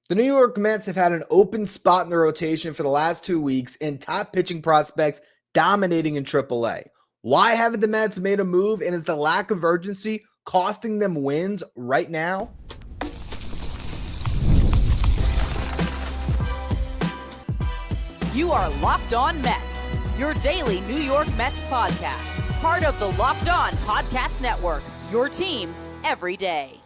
The New York Mets have had an open spot in the rotation for the last 2 weeks and top pitching prospects dominating in AAA. Why haven't the Mets made a move, and is the lack of urgency costing them wins right now? You are Locked On Mets, your daily New York Mets podcast. Part of the Locked On Podcast Network, your team every day.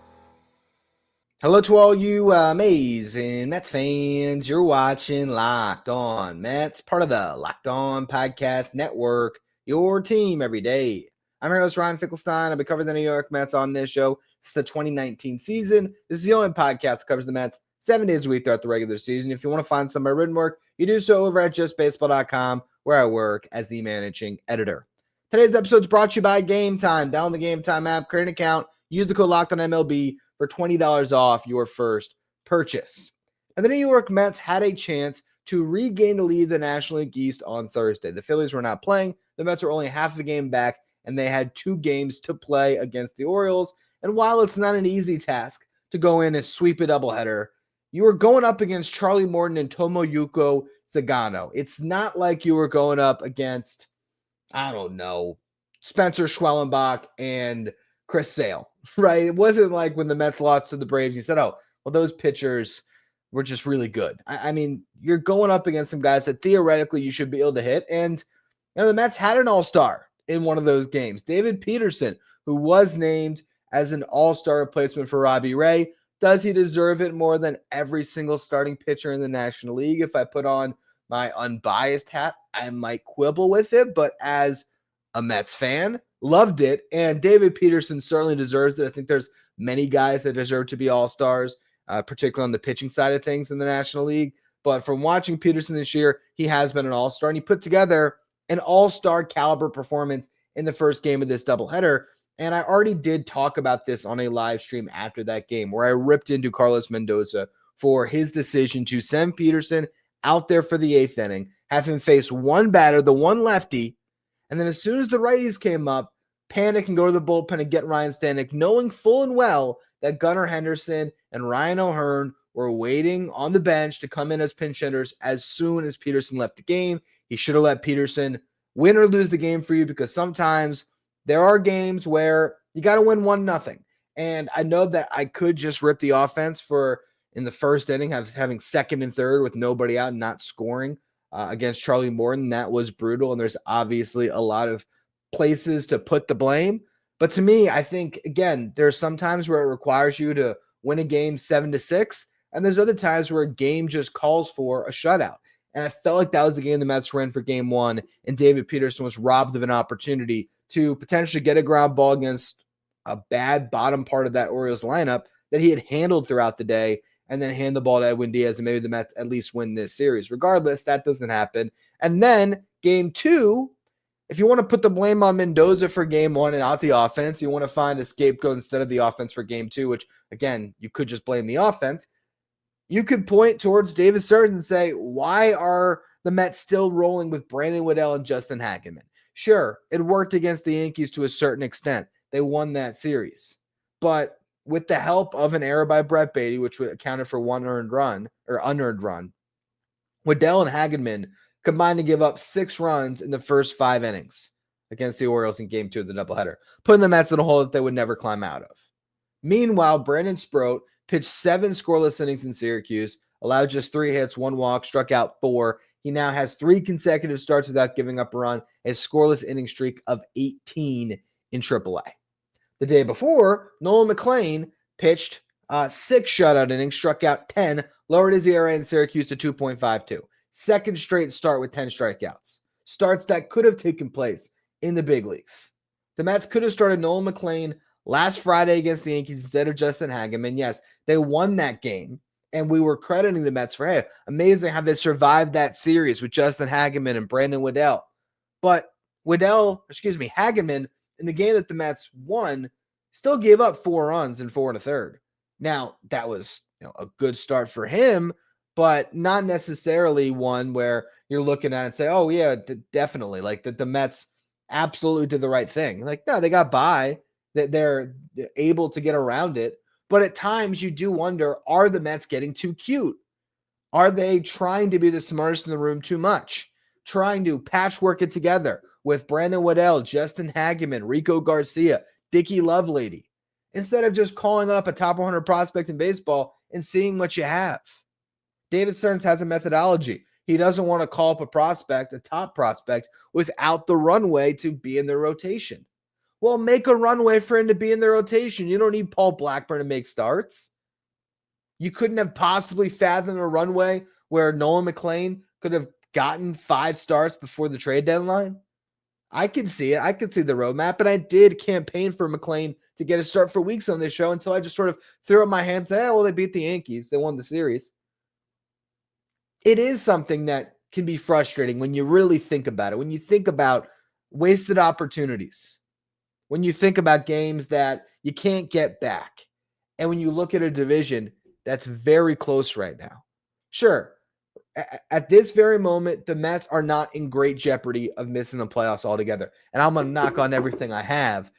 Hello to all you amazing Mets fans. You're watching Locked On Mets, part of the Locked On Podcast Network, your team every day. I'm your host, Ryan Finkelstein. I'll be covering the New York Mets on this show. It's the 2019 season. This is the only podcast that covers the Mets 7 days a week throughout the regular season. If you want to find some of my written work, you do so over at justbaseball.com, where I work as the managing editor. Today's episode is brought to you by Game Time. Download the Game Time app, create an account, use the code LOCKEDONMLB for $20 off your first purchase. And the New York Mets had a chance to regain the lead in the National League East on Thursday. The Phillies were not playing. The Mets were only half a game back, and they had 2 games to play against the Orioles. And while it's not an easy task to go in and sweep a doubleheader, you were going up against Charlie Morton and Tomoyuki Sagano. It's not like you were going up against, I don't know, Spencer Schwellenbach and Chris Sale, right? It wasn't like when the Mets lost to the Braves, you said, oh, well, those pitchers were just really good. I mean, you're going up against some guys that theoretically you should be able to hit. And, you know, the Mets had an all-star in one of those games. David Peterson, who was named as an all-star replacement for Robbie Ray. Does he deserve it more than every single starting pitcher in the National League? If I put on my unbiased hat, I might quibble with it, but as a Mets fan, loved it. And David Peterson certainly deserves it. I think there's many guys that deserve to be all-stars, particularly on the pitching side of things in the National League. But from watching Peterson this year, he has been an all-star, and he put together an all-star caliber performance in the first game of this doubleheader. And I already did talk about this on a live stream after that game, where I ripped into Carlos Mendoza for his decision to send Peterson out there for the 8th inning, have him face one batter, the one lefty, and then as soon as the righties came up, panic and go to the bullpen and get Ryan Stanek, knowing full and well that Gunnar Henderson and Ryan O'Hearn were waiting on the bench to come in as pinch hitters as soon as Peterson left the game. He should have let Peterson win or lose the game for you, because sometimes there are games where you got to win 1-0. And I know that I could just rip the offense for in the first inning, having second and third with nobody out and not scoring against Charlie Morton. That was brutal. And there's obviously a lot of places to put the blame. But to me, I think, again, there's some times where it requires you to win a game 7-6. And there's other times where a game just calls for a shutout. And I felt like that was the game the Mets were in for game 1. And David Peterson was robbed of an opportunity to potentially get a ground ball against a bad bottom part of that Orioles lineup that he had handled throughout the day, and then hand the ball to Edwin Diaz, and maybe the Mets at least win this series. Regardless, that doesn't happen. And then game 2, if you want to put the blame on Mendoza for game 1 and not the offense, you want to find a scapegoat instead of the offense for game 2, which, again, you could just blame the offense. You could point towards David Stearns and say, why are the Mets still rolling with Brandon Woodell and Justin Hageman? Sure, it worked against the Yankees to a certain extent. They won that series. But with the help of an error by Brett Batty, which accounted for one unearned run, Woodell and Hageman combined to give up 6 runs in the first 5 innings against the Orioles in game 2 of the doubleheader, putting the Mets in a hole that they would never climb out of. Meanwhile, Brandon Sproat pitched 7 scoreless innings in Syracuse, allowed just 3 hits, 1 walk, struck out 4. He now has 3 consecutive starts without giving up a run, a scoreless inning streak of 18 in AAA. The day before, Nolan McLean pitched 6 shutout innings, struck out 10, lowered his ERA in Syracuse to 2.52. Second straight start with 10 strikeouts. Starts that could have taken place in the big leagues. The Mets could have started Nolan McLean last Friday against the Yankees instead of Justin Hageman. Yes, they won that game. And we were crediting the Mets for, hey, amazing how they survived that series with Justin Hageman and Brandon Woodell. But Hageman, in the game that the Mets won, still gave up 4 runs in 4 1/3. Now, that was a good start for him, but not necessarily one where you're looking at it and say, oh, yeah, definitely. Like the Mets absolutely did the right thing. Like, no, they got by. That they're able to get around it. But at times you do wonder, are the Mets getting too cute? Are they trying to be the smartest in the room too much? Trying to patchwork it together with Brandon Waddell, Justin Hageman, Rico Garcia, Dickie Lovelady, instead of just calling up a top 100 prospect in baseball and seeing what you have. David Stearns has a methodology. He doesn't want to call up a prospect, a top prospect, without the runway to be in the rotation. Well, make a runway for him to be in the rotation. You don't need Paul Blackburn to make starts. You couldn't have possibly fathomed a runway where Nolan McLean could have gotten 5 starts before the trade deadline. I can see it. I could see the roadmap, and I did campaign for McLean to get a start for weeks on this show until I just sort of threw up my hands and said, well, they beat the Yankees. They won the series. It is something that can be frustrating when you really think about it, when you think about wasted opportunities, when you think about games that you can't get back, and when you look at a division that's very close right now. Sure, at this very moment, the Mets are not in great jeopardy of missing the playoffs altogether. And I'm going to knock on everything I have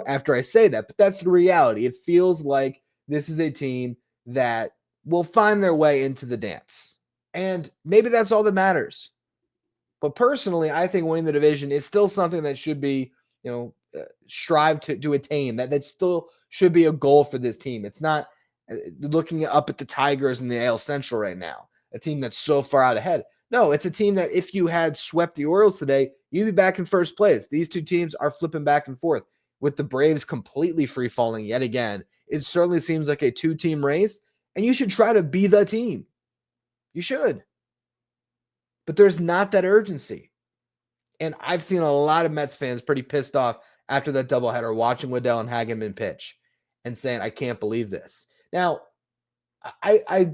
after I say that. But that's the reality. It feels like this is a team that will find their way into the dance. And maybe that's all that matters. But personally, I think winning the division is still something that should be, strive to attain. That still should be a goal for this team. It's not looking up at the Tigers in the AL Central right now, a team that's so far out ahead. No, it's a team that if you had swept the Orioles today, you'd be back in first place. These two teams are flipping back and forth. With the Braves completely free-falling yet again, it certainly seems like a 2-team race, and you should try to be the team. You should. But there's not that urgency. And I've seen a lot of Mets fans pretty pissed off after that doubleheader, watching Waddell and Hageman pitch and saying, I can't believe this. Now, I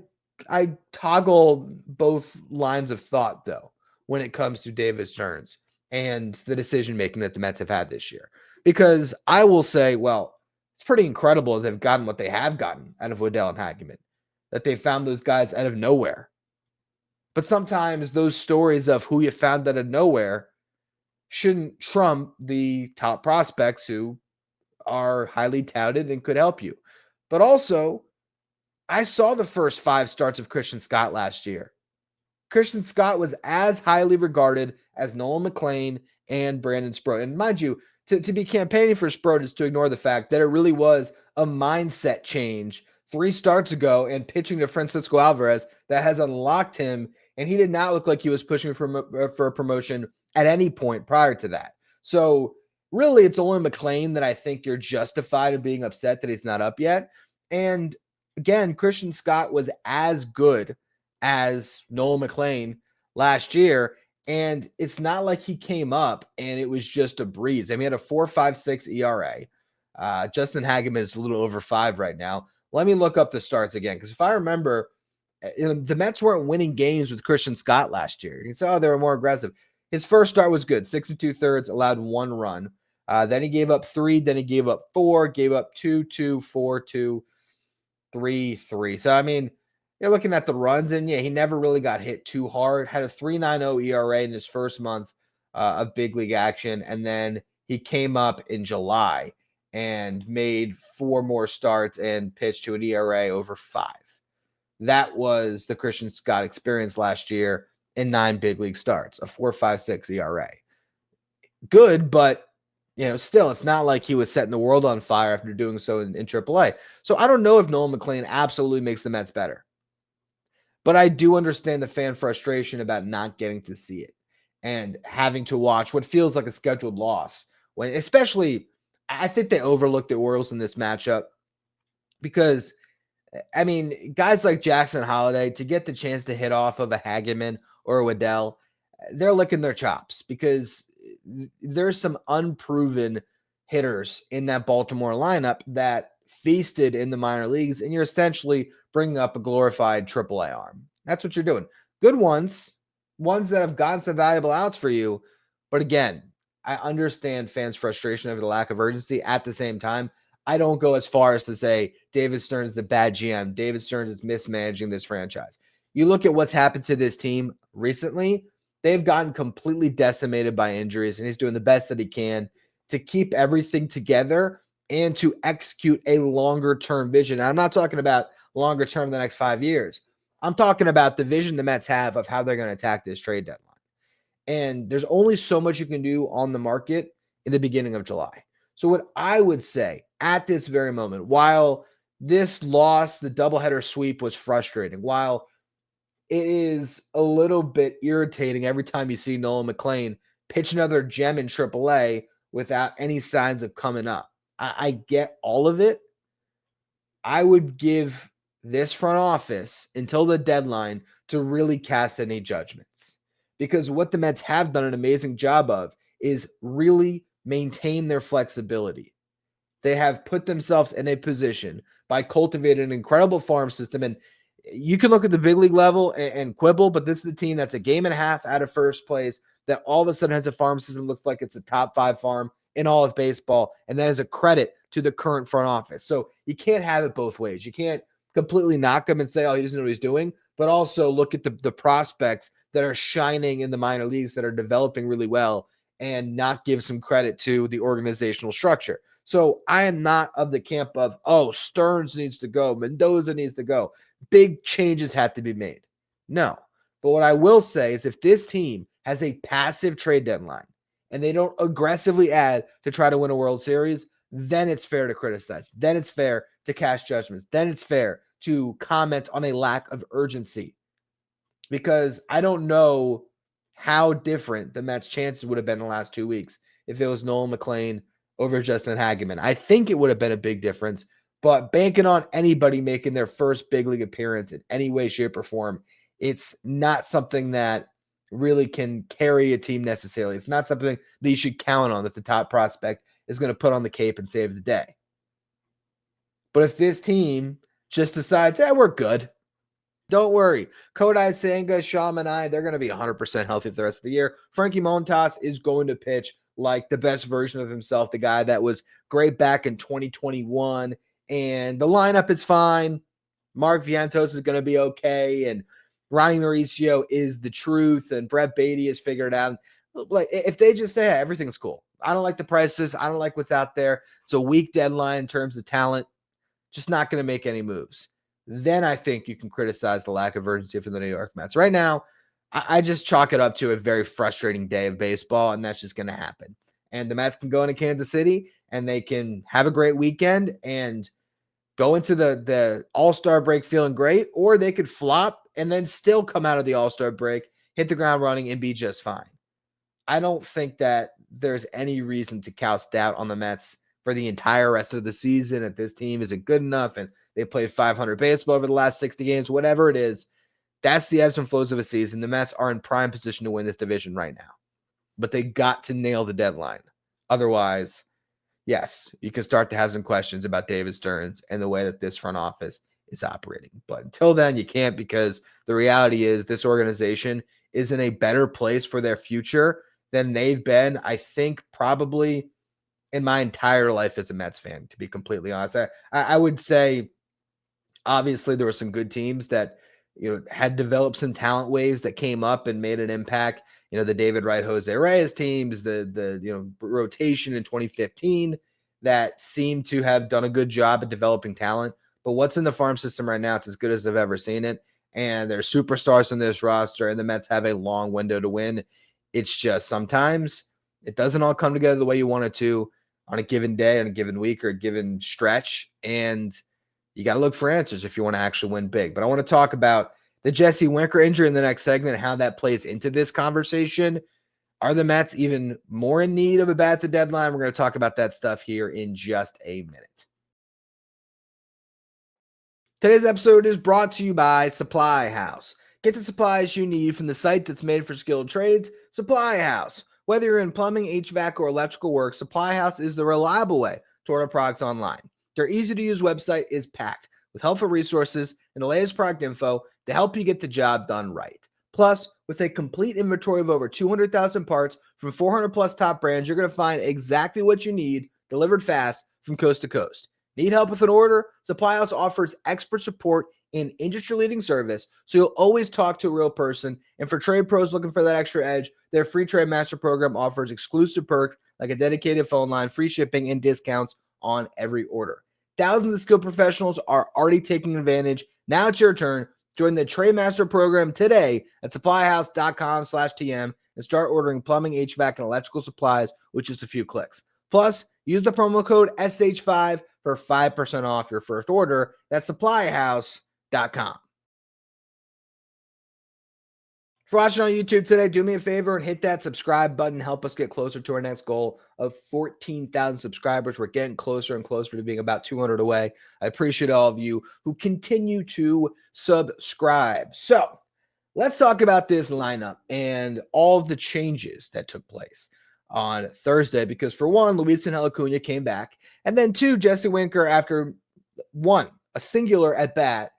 toggle both lines of thought, though, when it comes to David Stearns and the decision-making that the Mets have had this year. Because I will say, well, it's pretty incredible that they've gotten what they have gotten out of Waddell and Hageman, that they found those guys out of nowhere. But sometimes those stories of who you found out of nowhere shouldn't trump the top prospects who are highly touted and could help you. But also, I saw the first 5 starts of Christian Scott last year. Christian Scott was as highly regarded as Nolan McLean and Brandon Sproat. And mind you, to be campaigning for Sproat is to ignore the fact that it really was a mindset change 3 starts ago and pitching to Francisco Alvarez that has unlocked him. And he did not look like he was pushing for a promotion at any point prior to that. So really, it's only McLean that I think you're justified in being upset that he's not up yet. And again, Christian Scott was as good as Nolan McLean last year. And it's not like he came up and it was just a breeze. I mean, he had a 4.56 ERA. Justin Hageman is a little over 5 right now. Let me look up the starts again, because if I remember, the Mets weren't winning games with Christian Scott last year. You saw they were more aggressive. His first start was good, 6 2/3, allowed 1 run. Then he gave up 3, then he gave up 4, gave up 2, 2, 4, 2, 3, 3. So, I mean, you're looking at the runs, and yeah, he never really got hit too hard. Had a 3.90 ERA in his first month of big league action, and then he came up in July and made 4 more starts and pitched to an ERA over 5. That was the Christian Scott experience last year in 9 big league starts, a 4.56 ERA. Good, but still, it's not like he was setting the world on fire after doing so in AAA. So I don't know if Nolan McLean absolutely makes the Mets better. But I do understand the fan frustration about not getting to see it and having to watch what feels like a scheduled loss. When, especially, I think they overlooked the Orioles in this matchup because, I mean, guys like Jackson Holiday, to get the chance to hit off of a Hageman or a Waddell, they're licking their chops because there's some unproven hitters in that Baltimore lineup that feasted in the minor leagues, and you're essentially bringing up a glorified AAA arm. That's what you're doing. Good ones that have gotten some valuable outs for you. But again, I understand fans' frustration over the lack of urgency. At the same time, I don't go as far as to say David Stearns is a bad GM. David Stearns is mismanaging this franchise. You look at what's happened to this team recently, they've gotten completely decimated by injuries, and he's doing the best that he can to keep everything together and to execute a longer-term vision. And I'm not talking about longer term the next 5 years. I'm talking about the vision the Mets have of how they're going to attack this trade deadline. And there's only so much you can do on the market in the beginning of July. So what I would say at this very moment, while this loss, the doubleheader sweep, was frustrating, while it is a little bit irritating every time you see Nolan McLean pitch another gem in AAA without any signs of coming up. I get all of it. I would give this front office until the deadline to really cast any judgments. Because what the Mets have done an amazing job of is really maintain their flexibility. They have put themselves in a position by cultivating an incredible farm system. And you can look at the big league level and quibble, but this is a team that's a game and a half out of first place that all of a sudden has a farm system that looks like it's a top 5 farm in all of baseball. And that is a credit to the current front office. So you can't have it both ways. You can't completely knock him and say, oh, he doesn't know what he's doing, but also look at the prospects that are shining in the minor leagues that are developing really well and not give some credit to the organizational structure. So I am not of the camp of, oh, Stearns needs to go, Mendoza needs to go. Big changes have to be made. No. But what I will say is if this team has a passive trade deadline and they don't aggressively add to try to win a World Series, then it's fair to criticize. Then it's fair to cast judgments. Then it's fair to comment on a lack of urgency. Because I don't know how different the Mets' chances would have been in the last 2 weeks if it was Nolan McLean over Justin Hageman. I think it would have been a big difference, but banking on anybody making their first big league appearance in any way, shape, or form, it's not something that really can carry a team necessarily. It's not something that you should count on that the top prospect is going to put on the cape and save the day. But if this team just decides, we're good, don't worry. Kodai, Senga, Manaea, they're going to be 100% healthy for the rest of the year. Frankie Montas is going to pitch like the best version of himself, the guy that was great back in 2021. And the lineup is fine. Mark Vientos is going to be okay. And Ronnie Mauricio is the truth. And Brett Batty has figured it out. Like, if they just say, hey, everything's cool. I don't like the prices. I don't like what's out there. It's a weak deadline in terms of talent. Just not going to make any moves. Then I think you can criticize the lack of urgency for the New York Mets. Right now, I just chalk it up to a very frustrating day of baseball, and that's just going to happen. And the Mets can go into Kansas City, and they can have a great weekend and go into the All-Star break feeling great, or they could flop and then still come out of the All-Star break, hit the ground running, and be just fine. I don't think that there's any reason to cast doubt on the Mets for the entire rest of the season, that this team isn't good enough and they played 500 baseball over the last 60 games, whatever it is. That's the ebbs and flows of a season. The Mets are in prime position to win this division right now. But they got to nail the deadline. Otherwise, yes, you can start to have some questions about David Stearns and the way that this front office is operating. But until then, you can't, because the reality is this organization is in a better place for their future than they've been, I think, probably in my entire life as a Mets fan, to be completely honest. I would say, obviously, there were some good teams that, had developed some talent waves that came up and made an impact. The David Wright, Jose Reyes teams, the rotation in 2015 that seemed to have done a good job at developing talent. But what's in the farm system right now, it's as good as I've ever seen it. And there's superstars in this roster, and the Mets have a long window to win. It's just sometimes it doesn't all come together the way you want it to on a given day, on a given week, or a given stretch. And you got to look for answers if you want to actually win big. But I want to talk about the Jesse Winker injury in the next segment and how that plays into this conversation. Are the Mets even more in need of a bat at the deadline? We're going to talk about that stuff here in just a minute. Today's episode is brought to you by Supply House. Get the supplies you need from the site that's made for skilled trades, Supply House. Whether you're in plumbing, HVAC, or electrical work, Supply House is the reliable way to order products online. Their easy-to-use website is packed with helpful resources and the latest product info to help you get the job done right. Plus, with a complete inventory of over 200,000 parts from 400-plus top brands, you're going to find exactly what you need delivered fast from coast to coast. Need help with an order? Supply House offers expert support and industry-leading service, so you'll always talk to a real person. And for trade pros looking for that extra edge, their free Trade Master program offers exclusive perks like a dedicated phone line, free shipping, and discounts on every order. Thousands of skilled professionals are already taking advantage. Now it's your turn. Join the Trademaster program today at supplyhouse.com/TM and start ordering plumbing, HVAC, and electrical supplies with just a few clicks. Plus, use the promo code SH5 for 5% off your first order. That's supplyhouse.com. If you're watching on YouTube today, do me a favor and hit that subscribe button. Help us get closer to our next goal of 14,000 subscribers. We're getting closer and closer to being about 200 away. I appreciate all of you who continue to subscribe. So let's talk about this lineup and all of the changes that took place on Thursday. Because for one, Luis and Acuna came back. And then two, Jesse Winker, after one, a singular at bat,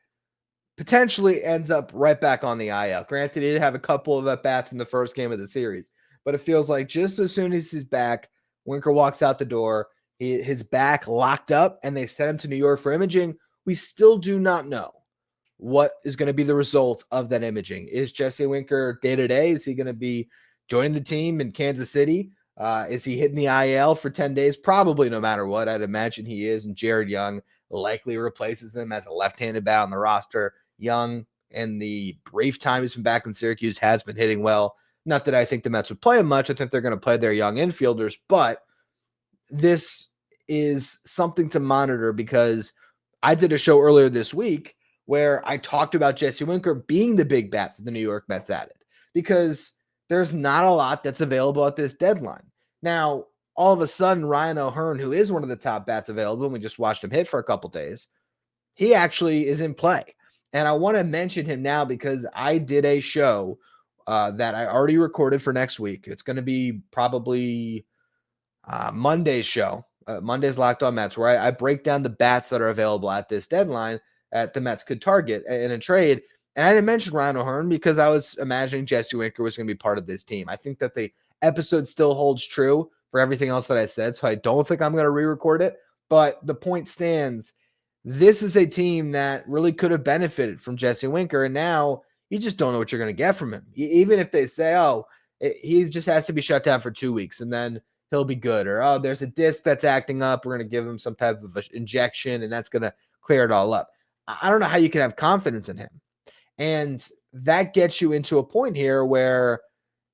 potentially ends up right back on the IL. Granted, he did have a couple of at-bats in the first game of the series, but it feels like just as soon as he's back, Winker walks out the door, his back locked up, and they sent him to New York for imaging. We still do not know what is going to be the result of that imaging. Is Jesse Winker day-to-day? Is he going to be joining the team in Kansas City? Is he hitting the IL for 10 days? Probably, no matter what. I'd imagine he is, and Jared Young likely replaces him as a left-handed bat on the roster. Young, in the brief time he's been back in Syracuse, has been hitting well. Not that I think the Mets would play him much. I think they're going to play their young infielders, but this is something to monitor because I did a show earlier this week where I talked about Jesse Winker being the big bat that the New York Mets added because there's not a lot that's available at this deadline. Now, all of a sudden, Ryan O'Hearn, who is one of the top bats available, and we just watched him hit for a couple days, he actually is in play. And I want to mention him now because I did a show that I already recorded for next week. It's going to be probably Monday's show, Monday's Locked On Mets, where I break down the bats that are available at this deadline that the Mets could target in a trade. And I didn't mention Ryan O'Hearn because I was imagining Jesse Winker was going to be part of this team. I think that the episode still holds true for everything else that I said, so I don't think I'm going to re-record it. But the point stands. This is a team that really could have benefited from Jesse Winker, and now you just don't know what you're going to get from him. Even if they say, he just has to be shut down for 2 weeks, and then he'll be good. Or, there's a disc that's acting up. We're going to give him some type of injection, and that's going to clear it all up. I don't know how you can have confidence in him. And that gets you into a point here where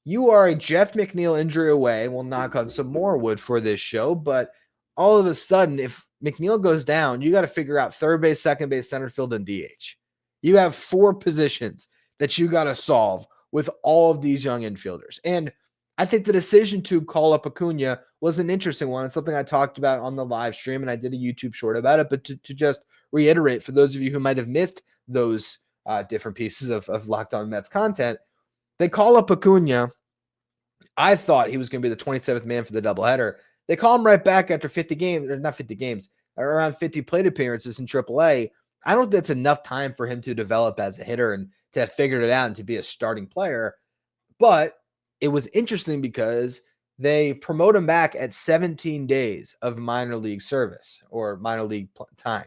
you are a Jeff McNeil injury away. We'll knock on some more wood for this show, but all of a sudden, if McNeil goes down, you got to figure out third base, second base, center field, and DH. You have 4 positions that you got to solve with all of these young infielders. And I think the decision to call up Acuna was an interesting one. It's something I talked about on the live stream, and I did a YouTube short about it. But to just reiterate, for those of you who might have missed those different pieces of Locked On Mets content, they call up Acuna. I thought he was going to be the 27th man for the doubleheader. They call him right back after 50 games, or not 50 games, around 50 plate appearances in AAA. I don't think that's enough time for him to develop as a hitter and to have figured it out and to be a starting player. But it was interesting because they promote him back at 17 days of minor league service or minor league time,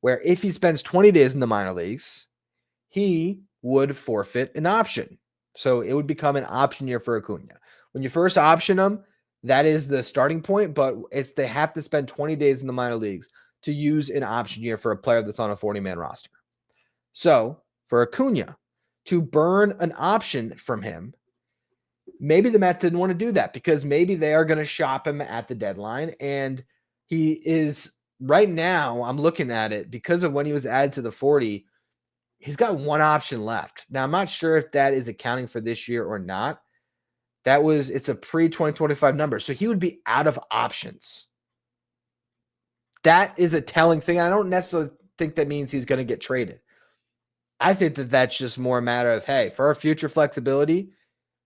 where if he spends 20 days in the minor leagues, he would forfeit an option. So it would become an option year for Acuna. When you first option him, that is the starting point, but they have to spend 20 days in the minor leagues to use an option year for a player that's on a 40-man roster. So for Acuna to burn an option from him, maybe the Mets didn't want to do that because maybe they are going to shop him at the deadline. And he is right now, I'm looking at it because of when he was added to the 40, he's got 1 option left. Now, I'm not sure if that is accounting for this year or not. It's a pre-2025 number. So he would be out of options. That is a telling thing. I don't necessarily think that means he's going to get traded. I think that that's just more a matter of, hey, for our future flexibility,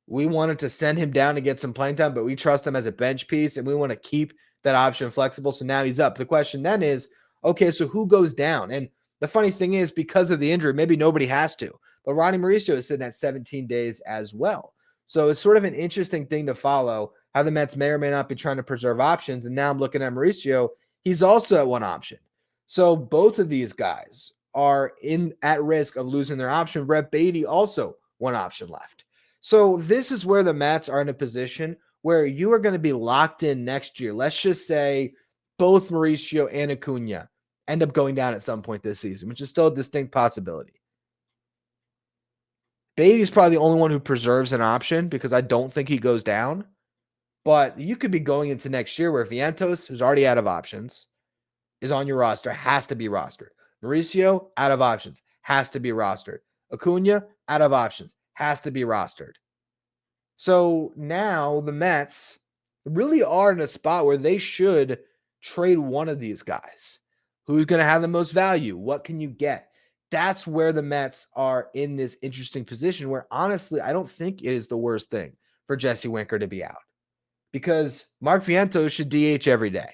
we wanted to send him down to get some playing time, but we trust him as a bench piece, and we want to keep that option flexible. So now he's up. The question then is, okay, so who goes down? And the funny thing is, because of the injury, maybe nobody has to. But Ronnie Mauricio is sitting at 17 days as well. So it's sort of an interesting thing to follow, how the Mets may or may not be trying to preserve options. And now I'm looking at Mauricio. He's also at 1 option. So both of these guys are at risk of losing their option. Brett Batty also 1 option left. So this is where the Mets are in a position where you are going to be locked in next year. Let's just say both Mauricio and Acuna end up going down at some point this season, which is still a distinct possibility. Batty's probably the only one who preserves an option because I don't think he goes down. But you could be going into next year where Vientos, who's already out of options, is on your roster, has to be rostered. Mauricio, out of options, has to be rostered. Acuna, out of options, has to be rostered. So now the Mets really are in a spot where they should trade one of these guys. Who's going to have the most value? What can you get? That's where the Mets are in this interesting position where, honestly, I don't think it is the worst thing for Jesse Winker to be out. Because Mark Vientos should DH every day.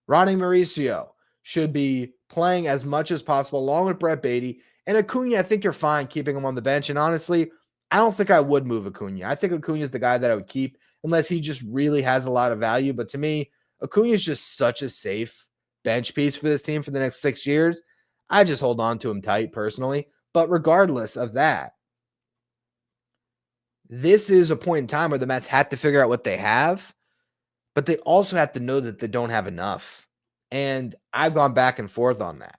Ronnie Mauricio should be playing as much as possible along with Brett Batty. And Acuna, I think you're fine keeping him on the bench. And honestly, I don't think I would move Acuna. I think Acuna is the guy that I would keep unless he just really has a lot of value. But to me, Acuna is just such a safe bench piece for this team for the next 6 years. I just hold on to him tight personally. But regardless of that, this is a point in time where the Mets had to figure out what they have, but they also have to know that they don't have enough. And I've gone back and forth on that.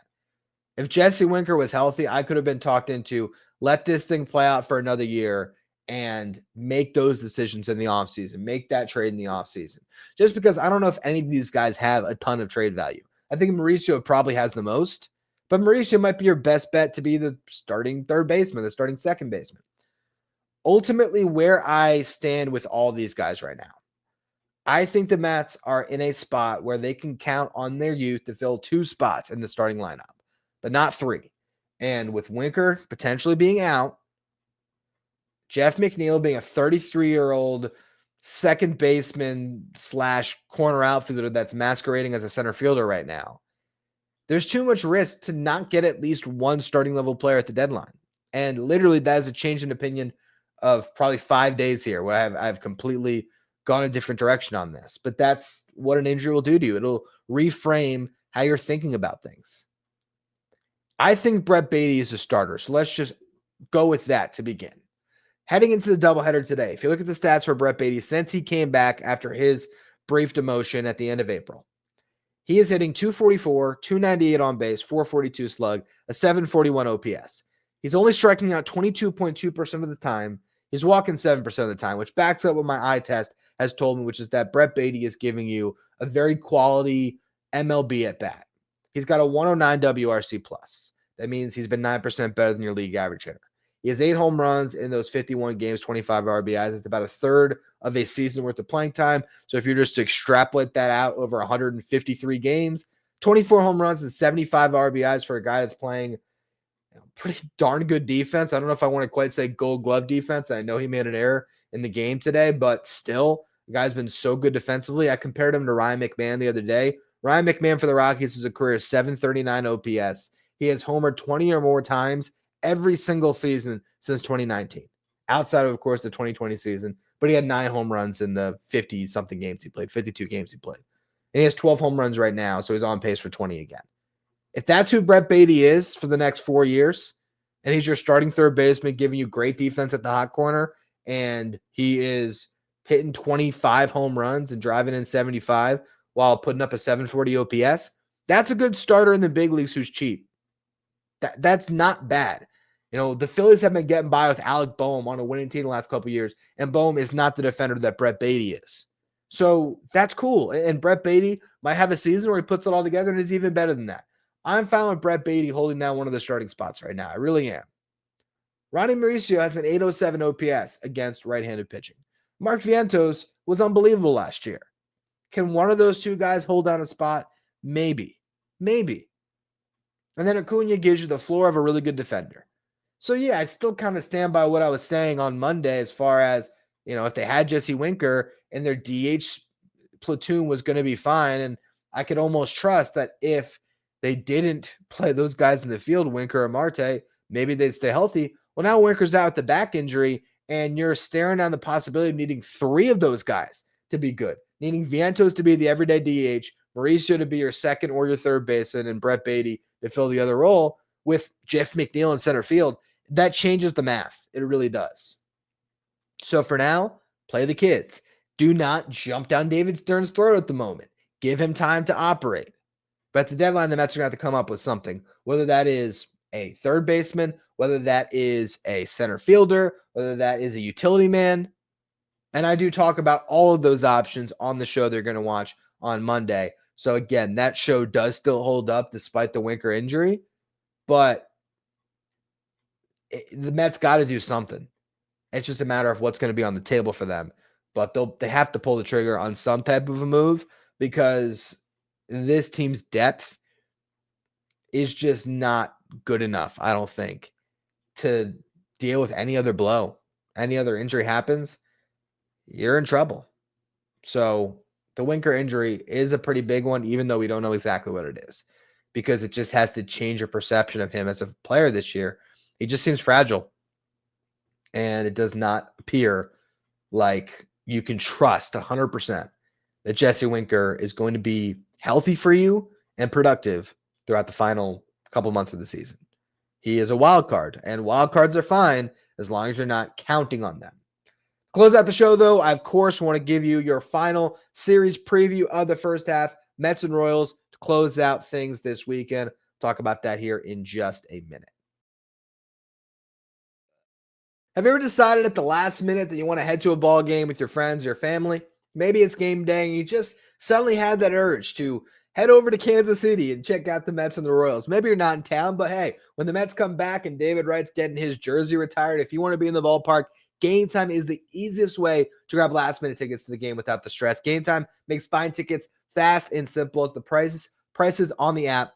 If Jesse Winker was healthy, I could have been talked into let this thing play out for another year and make those decisions in the offseason, make that trade in the offseason. Just because I don't know if any of these guys have a ton of trade value. I think Mauricio probably has the most, but Mauricio might be your best bet to be the starting third baseman, the starting second baseman. Ultimately, where I stand with all these guys right now, I think the Mets are in a spot where they can count on their youth to fill 2 spots in the starting lineup, but not 3. And with Winker potentially being out, Jeff McNeil being a 33-year-old second baseman / corner outfielder that's masquerading as a center fielder right now, there's too much risk to not get at least one starting level player at the deadline. And literally that is a change in opinion of probably 5 days here where I've completely gone a different direction on this. But that's what an injury will do to you. It'll reframe how you're thinking about things. I think Brett Batty is a starter. So let's just go with that to begin. Heading into the doubleheader today, if you look at the stats for Brett Batty since he came back after his brief demotion at the end of April, he is hitting 244, 298 on base, 442 slug, a 741 OPS. He's only striking out 22.2% of the time. He's walking 7% of the time, which backs up what my eye test has told me, which is that Brett Batty is giving you a very quality MLB at bat. He's got a 109 WRC plus. That means he's been 9% better than your league average hitter. He has 8 home runs in those 51 games, 25 RBIs. It's about a third of a season worth of playing time. So if you're just to extrapolate that out over 153 games, 24 home runs and 75 RBIs for a guy that's playing pretty darn good defense. I don't know if I want to quite say gold glove defense. I know he made an error in the game today, but still, the guy's been so good defensively. I compared him to Ryan McMahon the other day. Ryan McMahon for the Rockies is a career 739 OPS. He has homered 20 or more times every single season since 2019, outside of course, the 2020 season. But he had 9 home runs in the 50-something games he played, 52 games he played. And he has 12 home runs right now, so he's on pace for 20 again. If that's who Brett Batty is for the next 4 years, and he's your starting third baseman, giving you great defense at the hot corner, and he is hitting 25 home runs and driving in 75 while putting up a 740 OPS, that's a good starter in the big leagues who's cheap. That's not bad. You know, the Phillies have been getting by with Alec Boehm on a winning team the last couple of years, and Boehm is not the defender that Brett Batty is. So that's cool. And Brett Batty might have a season where he puts it all together and is even better than that. I'm fine with Brett Batty holding down one of the starting spots right now. I really am. Ronnie Mauricio has an 807 OPS against right-handed pitching. Mark Vientos was unbelievable last year. Can one of those two guys hold down a spot? Maybe. Maybe. And then Acuna gives you the floor of a really good defender. So, yeah, I still kind of stand by what I was saying on Monday as far as, you know, if they had Jesse Winker and their DH platoon was going to be fine. And I could almost trust that if they didn't play those guys in the field, Winker or Marte, maybe they'd stay healthy. Well, now Winker's out with the back injury, and you're staring down the possibility of needing 3 of those guys to be good. Needing Vientos to be the everyday DH, Mauricio to be your second or your third baseman, and Brett Batty to fill the other role with Jeff McNeil in center field. That changes the math. It really does. So for now, play the kids. Do not jump down David Stern's throat at the moment. Give him time to operate. But at the deadline, the Mets are going to have to come up with something, whether that is a third baseman, whether that is a center fielder, whether that is a utility man. And I do talk about all of those options on the show they're going to watch on Monday. So again, that show does still hold up despite the Winker injury, but the Mets got to do something. It's just a matter of what's going to be on the table for them. But they have to pull the trigger on some type of a move because this team's depth is just not good enough, I don't think, to deal with any other blow. Any other injury happens, you're in trouble. So the Winker injury is a pretty big one, even though we don't know exactly what it is, because it just has to change your perception of him as a player this year. He just seems fragile, and it does not appear like you can trust 100% that Jesse Winker is going to be healthy for you and productive throughout the final couple months of the season. He is a wild card, and wild cards are fine as long as you're not counting on them. Close out the show, though, I, of course, want to give you your final series preview of the first half, Mets and Royals, to close out things this weekend. Talk about that here in just a minute. Have you ever decided at the last minute that you want to head to a ball game with your friends or your family? Maybe it's game day and you just suddenly had that urge to head over to Kansas City and check out the Mets and the Royals. Maybe you're not in town, but hey, when the Mets come back and David Wright's getting his jersey retired, if you want to be in the ballpark, Game Time is the easiest way to grab last-minute tickets to the game without the stress. Game Time makes buying tickets fast and simple. The prices on the app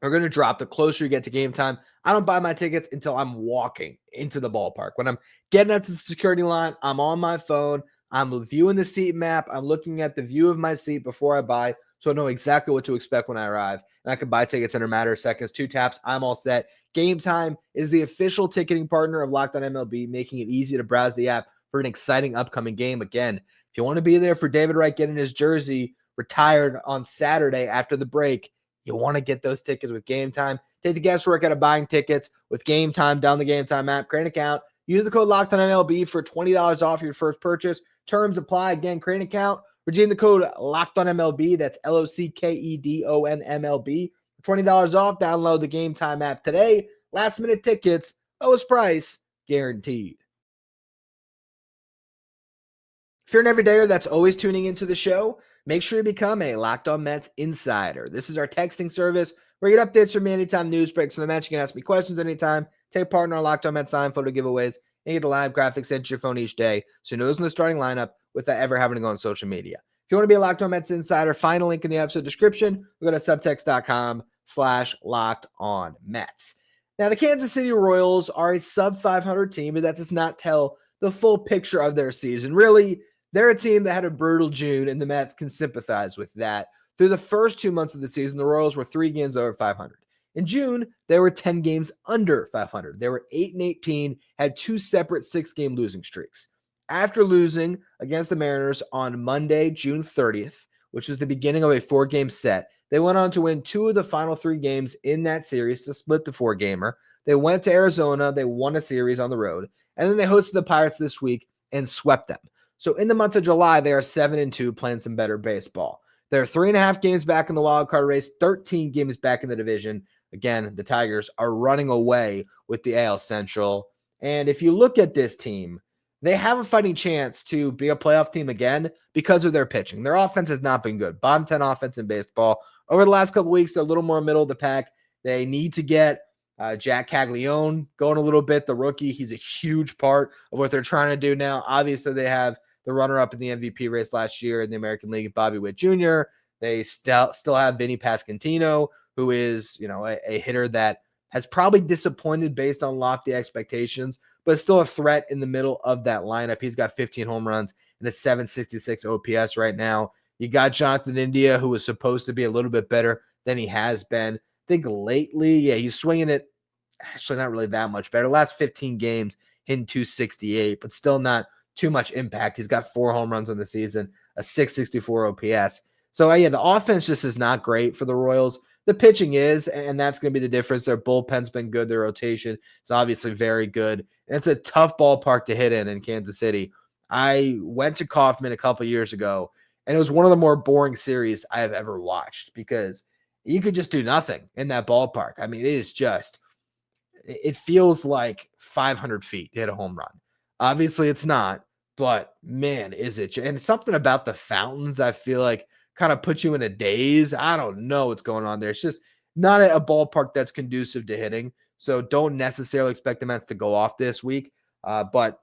are going to drop the closer you get to game time. I don't buy my tickets until I'm walking into the ballpark. When I'm getting up to the security line, I'm on my phone. I'm viewing the seat map. I'm looking at the view of my seat before I buy, so I know exactly what to expect when I arrive. And I can buy tickets in a matter of seconds. 2 taps, I'm all set. Game Time is the official ticketing partner of Locked On MLB, making it easy to browse the app for an exciting upcoming game. Again, if you want to be there for David Wright getting his jersey retired on Saturday after the break, you want to get those tickets with Game Time. Take the guesswork out of buying tickets with Game Time. Down the Game Time app, create an account. Use the code LOCKEDONMLB for $20 off your first purchase. Terms apply. Again, create an account. Redeem the code LOCKEDONMLB. That's LOCKEDONMLB. For $20 off. Download the Game Time app today. Last minute tickets. Lowest price guaranteed. If you're an everydayer that's always tuning into the show, make sure you become a Locked On Mets insider. This is our texting service where you get updates from me anytime news breaks from the Mets. You can ask me questions anytime. Take part in our Locked On Mets sign photo giveaways and get a live graphic sent to your phone each day so you know who's in the starting lineup without ever having to go on social media. If you want to be a Locked On Mets insider, find a link in the episode description. We'll go to subtext.com/LockedOnMets. Now, the Kansas City Royals are a sub-500 team, but that does not tell the full picture of their season. Really, they're a team that had a brutal June, and the Mets can sympathize with that. Through the first 2 months of the season, the Royals were 3 games over 500. In June, they were 10 games under 500. They were 8-18, had 2 separate 6-game losing streaks. After losing against the Mariners on Monday, June 30th, which is the beginning of a 4-game set, they went on to win 2 of the final 3 games in that series to split the 4-gamer. They went to Arizona. They won a series on the road. And then they hosted the Pirates this week and swept them. So in the month of July, they are 7-2, playing some better baseball. They're 3.5 games back in the wild card race, 13 games back in the division. Again, the Tigers are running away with the AL Central. And if you look at this team, they have a fighting chance to be a playoff team again because of their pitching. Their offense has not been good. Bottom 10 offense in baseball. Over the last couple weeks, they're a little more middle of the pack. They need to get Jack Caglione going a little bit. The rookie, he's a huge part of what they're trying to do now. Obviously, they have the runner-up in the MVP race last year in the American League, Bobby Witt Jr. They still have Vinny Pasquantino, who is, a hitter that has probably disappointed based on lofty expectations, but still a threat in the middle of that lineup. He's got 15 home runs and a 766 OPS right now. You got Jonathan India, who was supposed to be a little bit better than he has been. I think lately, he's swinging it actually not really that much better. Last 15 games, hitting 268, but still not too much impact. He's got 4 home runs on the season, a 664 OPS. So, the offense just is not great for the Royals. The pitching is, and that's going to be the difference. Their bullpen's been good. Their rotation is obviously very good. And it's a tough ballpark to hit in Kansas City. I went to Kauffman a couple years ago, And it was one of the more boring series I have ever watched because you could just do nothing in that ballpark. I mean, it feels like 500 feet to hit a home run. Obviously, it's not, but man, is it. And something about the fountains, I feel like, kind of puts you in a daze. I don't know what's going on there. It's just not a ballpark that's conducive to hitting. So don't necessarily expect the Mets to go off this week, but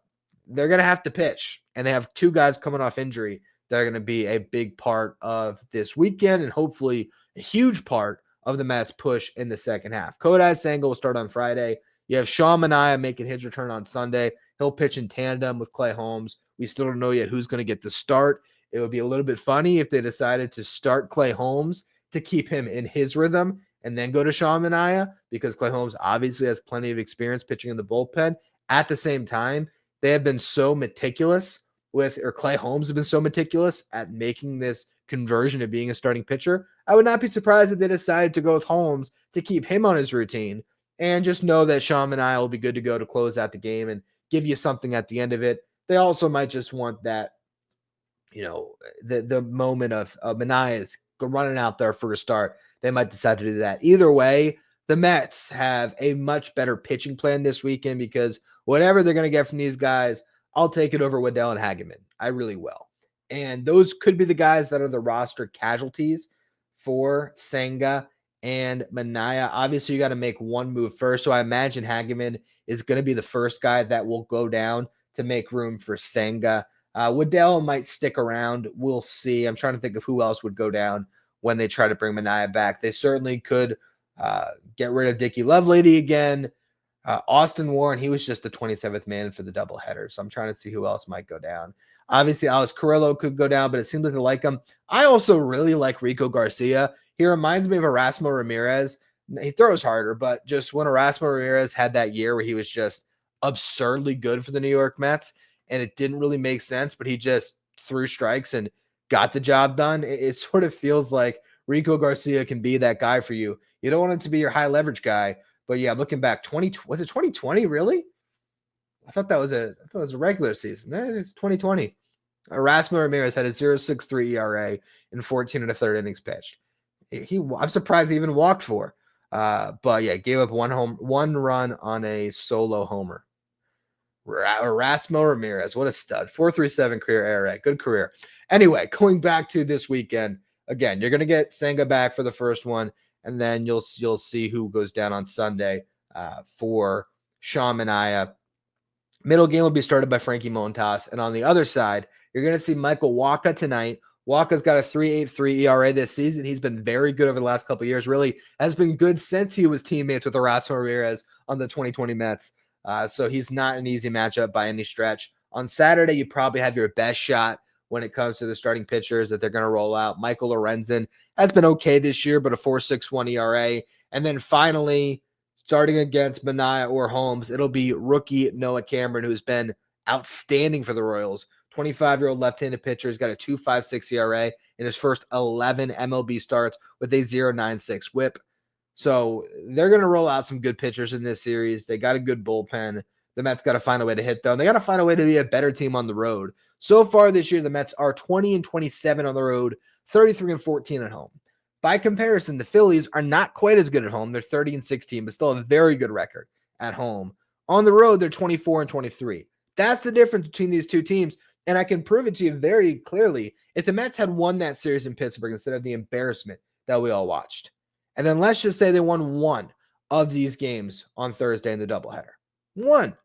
they're going to have to pitch. And they have two guys coming off injury that are going to be a big part of this weekend and hopefully a huge part of the Mets push in the second half. Kodai Senga will start on Friday. You have Manaea making his return on Sunday. He'll pitch in tandem with Clay Holmes. We still don't know yet who's going to get the start. It would be a little bit funny if they decided to start Clay Holmes to keep him in his rhythm and then go to Manaea because Clay Holmes obviously has plenty of experience pitching in the bullpen. At the same time, they have been so meticulous Clay Holmes has been so meticulous at making this conversion of being a starting pitcher. I would not be surprised if they decided to go with Holmes to keep him on his routine and just know that Manaea will be good to go to close out the game and give you something at the end of it. They also might just want that, the moment of Manaea's running out there for a start. They might decide to do that. Either way, the Mets have a much better pitching plan this weekend because whatever they're going to get from these guys, I'll take it over Waddell and Hageman. I really will. And those could be the guys that are the roster casualties for Senga and Manaea. Obviously, you got to make one move first. So I imagine Hageman is going to be the first guy that will go down to make room for Senga. Waddell might stick around. We'll see. I'm trying to think of who else would go down when they try to bring Manaea back. They certainly could get rid of Dickie Lovelady again. Austin Warren, he was just the 27th man for the doubleheader. So I'm trying to see who else might go down. Obviously, Alex Carrillo could go down, but it seems like they like him. I also really like Rico Garcia. He reminds me of Erasmo Ramirez. He throws harder, but just when Erasmo Ramirez had that year where he was just absurdly good for the New York Mets, and it didn't really make sense, but he just threw strikes and got the job done. It sort of feels like Rico Garcia can be that guy for you. You don't want him to be your high leverage guy, but yeah, looking back, was it 2020 really? I thought that was a regular season. It's 2020. Erasmo Ramirez had a 0.63 ERA in 14 1/3 innings pitched. I'm surprised he even walked 4. But yeah, gave up one run on a solo homer. Erasmo Ramirez, what a stud. 4.37 career ERA. Good career. Anyway, going back to this weekend, again, you're going to get Senga back for the first one, and then you'll see who goes down on Sunday for Manaea. Middle game will be started by Frankie Montas. And on the other side, you're going to see Michael Wacha tonight. Wacha's got a 3.83 ERA this season. He's been very good over the last couple of years. Really has been good since he was teammates with Erasmo Ramirez on the 2020 Mets. So he's not an easy matchup by any stretch. On Saturday, you probably have your best shot when it comes to the starting pitchers that they're going to roll out. Michael Lorenzen has been okay this year, but a 4.61 ERA. And then finally, starting against Manaea or Holmes, it'll be rookie Noah Cameron, who's been outstanding for the Royals. 25-year-old left-handed pitcher. He's got a 2.56 ERA in his first 11 MLB starts with a 0.96 whip. So they're going to roll out some good pitchers in this series. They got a good bullpen. The Mets got to find a way to hit, though. And they got to find a way to be a better team on the road. So far this year, the Mets are 20-27 on the road, 33-14 at home. By comparison, the Phillies are not quite as good at home. They're 30-16, but still have a very good record at home. On the road, they're 24-23. That's the difference between these two teams, and I can prove it to you very clearly. If the Mets had won that series in Pittsburgh instead of the embarrassment that we all watched, and then let's just say they won one of these games on Thursday in the doubleheader. One.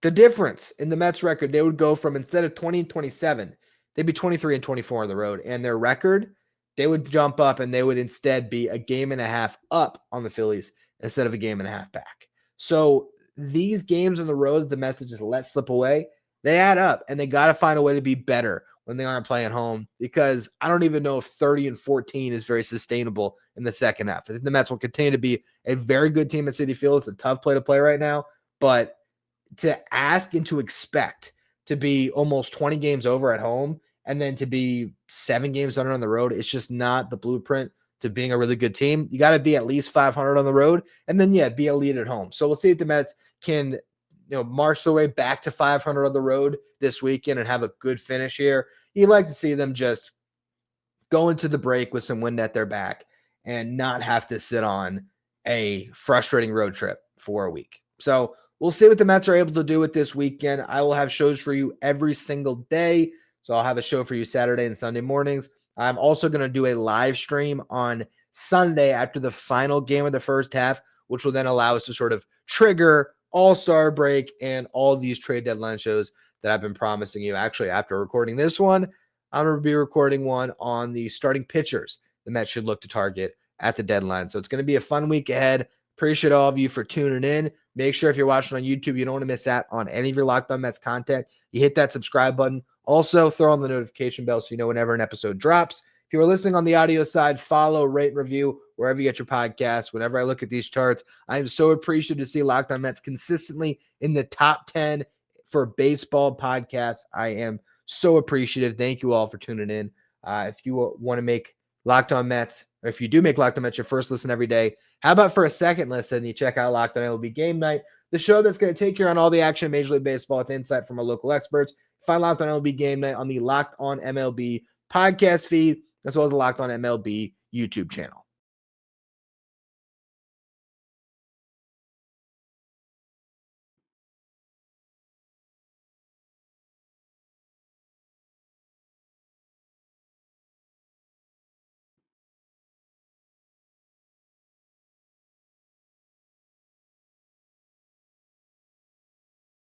The difference in the Mets record, they would go from, instead of 20-27, they'd be 23-24 on the road, and their record, they would jump up and they would instead be a game and a half up on the Phillies instead of a game and a half back. So these games on the road that the Mets just let slip away, they add up, and they got to find a way to be better when they aren't playing home, because I don't even know if 30-14 is very sustainable in the second half. I think the Mets will continue to be a very good team at Citi Field. It's a tough play to play right now, but to ask and to expect to be almost 20 games over at home and then to be 7 games under on the road, it's just not the blueprint to being a really good team. You got to be at least 500 on the road and then, be elite at home. So we'll see if the Mets can march their way back to 500 on the road this weekend and have a good finish here. You'd like to see them just go into the break with some wind at their back and not have to sit on a frustrating road trip for a week. So we'll see what the Mets are able to do with this weekend. I will have shows for you every single day. So I'll have a show for you Saturday and Sunday mornings. I'm also going to do a live stream on Sunday after the final game of the first half, which will then allow us to sort of trigger All-Star break and all these trade deadline shows that I've been promising you. Actually, after recording this one, I'm going to be recording one on the starting pitchers the Mets should look to target at the deadline. So it's going to be a fun week ahead. Appreciate all of you for tuning in. Make sure if you're watching on YouTube, you don't want to miss out on any of your Locked On Mets content. You hit that subscribe button. Also, throw on the notification bell so you know whenever an episode drops. If you are listening on the audio side, follow, rate, and review wherever you get your podcasts. Whenever I look at these charts, I am so appreciative to see Locked On Mets consistently in the top 10 for baseball podcasts. I am so appreciative. Thank you all for tuning in. If you want to make Locked On Mets, or if you do make Locked On Mets your first listen every day, how about for a second listen, you check out Locked On MLB Game Night, the show that's going to take you on all the action in Major League Baseball with insight from our local experts. Find Locked On MLB Game Night on the Locked On MLB podcast feed, as well as the Locked On MLB YouTube channel.